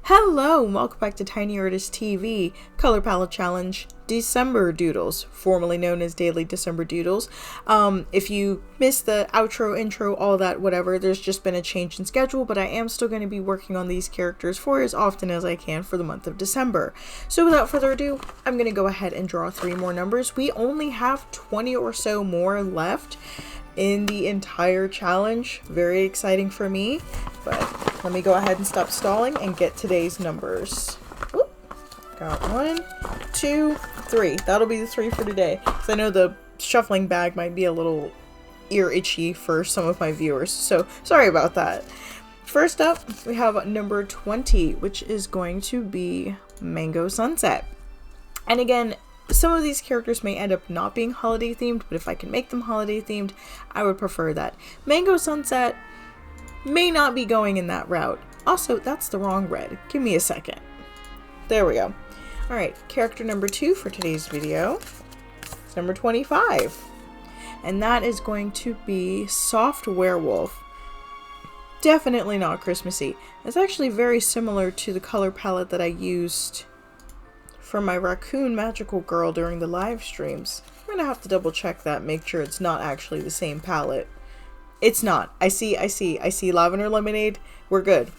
Hello, and welcome back to Tiny Artist TV, Color Palette Challenge, December Doodles, formerly known as Daily December Doodles. If you missed the outro, intro, all that, whatever, there's just been a change in schedule, but I am still going to be working on these characters for as often as I can for the month of December. So without further ado, I'm going to go ahead and draw 3 more numbers. We only have 20 or so more left in the entire challenge. Very exciting for me, but let me go ahead and stop stalling and get today's numbers. Whoop. Got 1, 2, 3. That'll be the 3 for today, because I know the shuffling bag might be a little ear itchy for some of my viewers, so sorry about that. First up, we have number 20, which is going to be Mango Sunset. And again, some of these characters may end up not being holiday themed, but if I can make them holiday themed, I would prefer that. Mango Sunset may not be going in that route. Also, that's the wrong red. Give me a second. There we go. Alright, character number 2 for today's video is number 25. And that is going to be Soft Werewolf. Definitely not Christmassy. It's actually very similar to the color palette that I used for my Raccoon Magical Girl during the live streams. I'm gonna have to double check that, make sure it's not actually the same palette. It's not. I see Lavender Lemonade. We're good.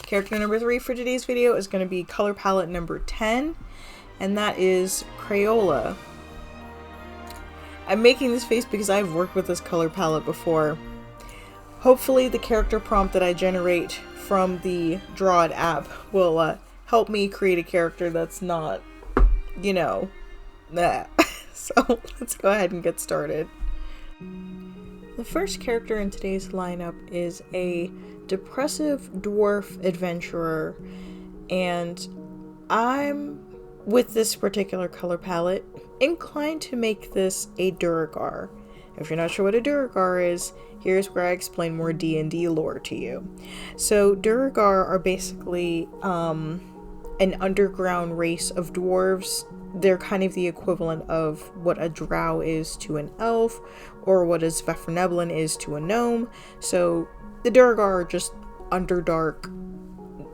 Character number 3 for today's video is going to be color palette number 10, and that is Crayola. I'm making this face because I've worked with this color palette before. Hopefully the character prompt that I generate from the Draw It app will help me create a character that's not, you know, nah. So let's go ahead and get started. The first character in today's lineup is a depressive dwarf adventurer, and I'm, with this particular color palette, inclined to make this a Duragar. If you're not sure what a Duragar is, here's where I explain more D&D lore to you. So Duragar are basically an underground race of dwarves. They're kind of the equivalent of what a drow is to an elf, or what a Svefneblin is to a gnome. So the Duragar are just underdark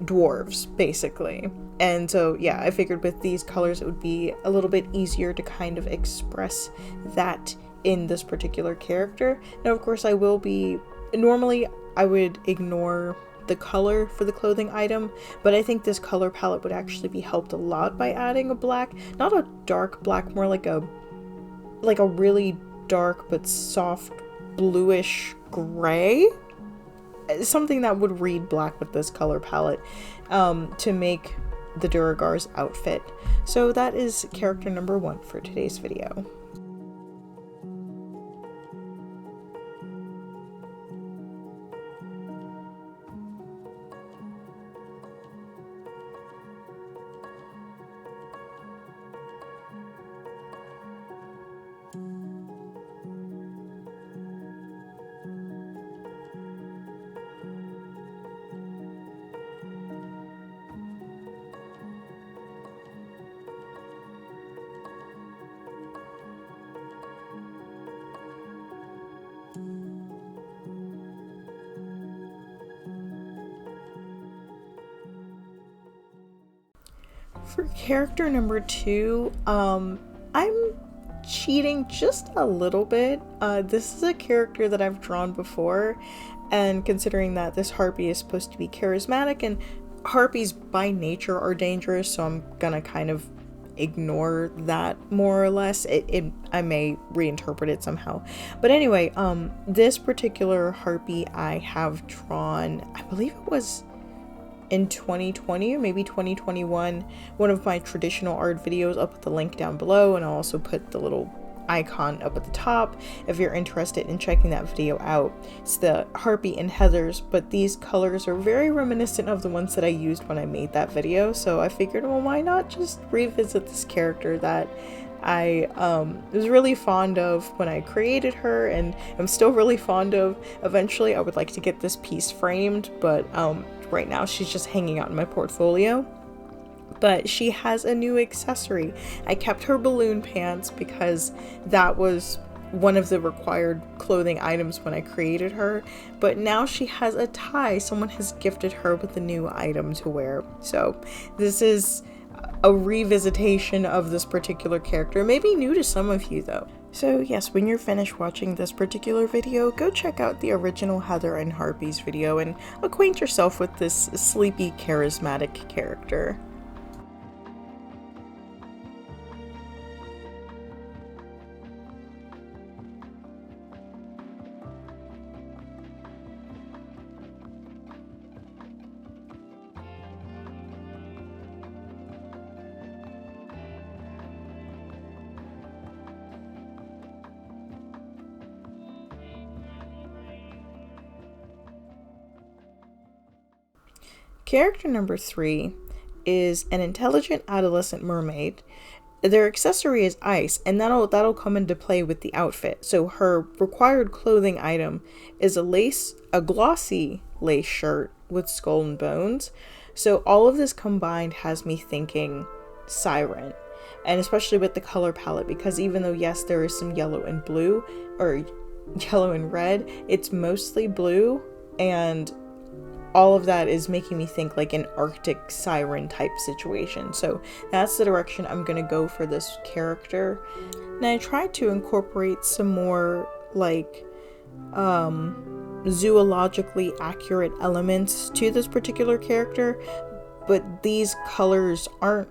dwarves, basically. And so, yeah, I figured with these colors it would be a little bit easier to kind of express that in this particular character. Now, of course, normally I would ignore the color for the clothing item, but I think this color palette would actually be helped a lot by adding a black, not a dark black, more like a really dark but soft bluish gray, something that would read black with this color palette, to make the Duragar's outfit. So that is character number 1 for today's video. For character number 2, I'm cheating just a little bit. This is a character that I've drawn before, and considering that this Harpy is supposed to be charismatic, and Harpies by nature are dangerous, so I'm gonna kind of ignore that more or less. I may reinterpret it somehow. But anyway, this particular Harpy I have drawn, I believe it was in 2020 or maybe 2021, one of my traditional art videos. I'll put the link down below, and I'll also put the little icon up at the top if you're interested in checking that video out. It's the Harpy and Heathers, but these colors are very reminiscent of the ones that I used when I made that video, so I figured, well, why not just revisit this character that I was really fond of when I created her, and I'm still really fond of. Eventually I would like to get this piece framed, but right now she's just hanging out in my portfolio. But she has a new accessory. I kept her balloon pants because that was one of the required clothing items when I created her, but now she has a tie. Someone has gifted her with a new item to wear. So this is a revisitation of this particular character, maybe new to some of you though. So yes, when you're finished watching this particular video, go check out the original Heather and Harpy's video and acquaint yourself with this sleepy, charismatic character. Character number 3 is an intelligent adolescent mermaid. Their accessory is ice, and that'll come into play with the outfit. So her required clothing item is a glossy lace shirt with skull and bones. So all of this combined has me thinking siren, and especially with the color palette, because even though yes, there is some yellow and blue, or yellow and red, it's mostly blue, and all of that is making me think like an Arctic siren type situation. So that's the direction I'm gonna go for this character. And I tried to incorporate some more like zoologically accurate elements to this particular character, but these colors aren't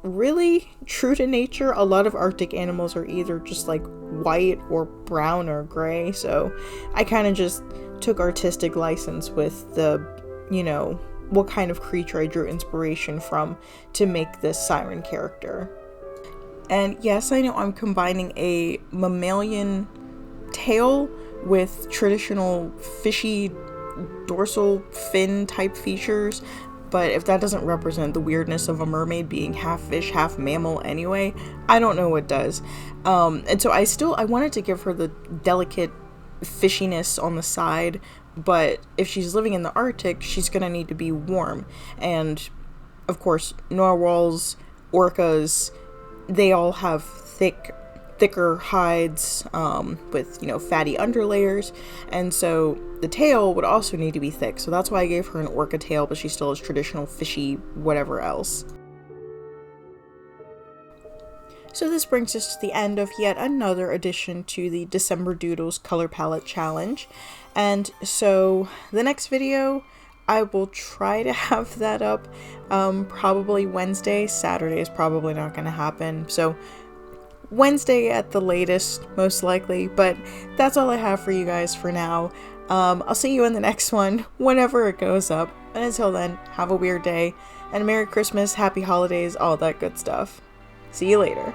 really true to nature. A lot of Arctic animals are either just like white or brown or gray, so I kind of just took artistic license with the, you know, what kind of creature I drew inspiration from to make this siren character. And yes, I know I'm combining a mammalian tail with traditional fishy dorsal fin type features, but if that doesn't represent the weirdness of a mermaid being half fish, half mammal anyway, I don't know what does. And so I wanted to give her the delicate fishiness on the side, but if she's living in the Arctic, she's gonna need to be warm. And of course, narwhals, orcas, they all have thicker hides with, you know, fatty underlayers, and so the tail would also need to be thick. So that's why I gave her an orca tail, but she still has traditional fishy whatever else. So this brings us to the end of yet another addition to the December Doodles color palette challenge. And so the next video, I will try to have that up probably Wednesday. Saturday is probably not going to happen. So Wednesday at the latest, most likely. But that's all I have for you guys for now. I'll see you in the next one whenever it goes up. And until then, have a weird day and Merry Christmas, Happy Holidays, all that good stuff. See you later.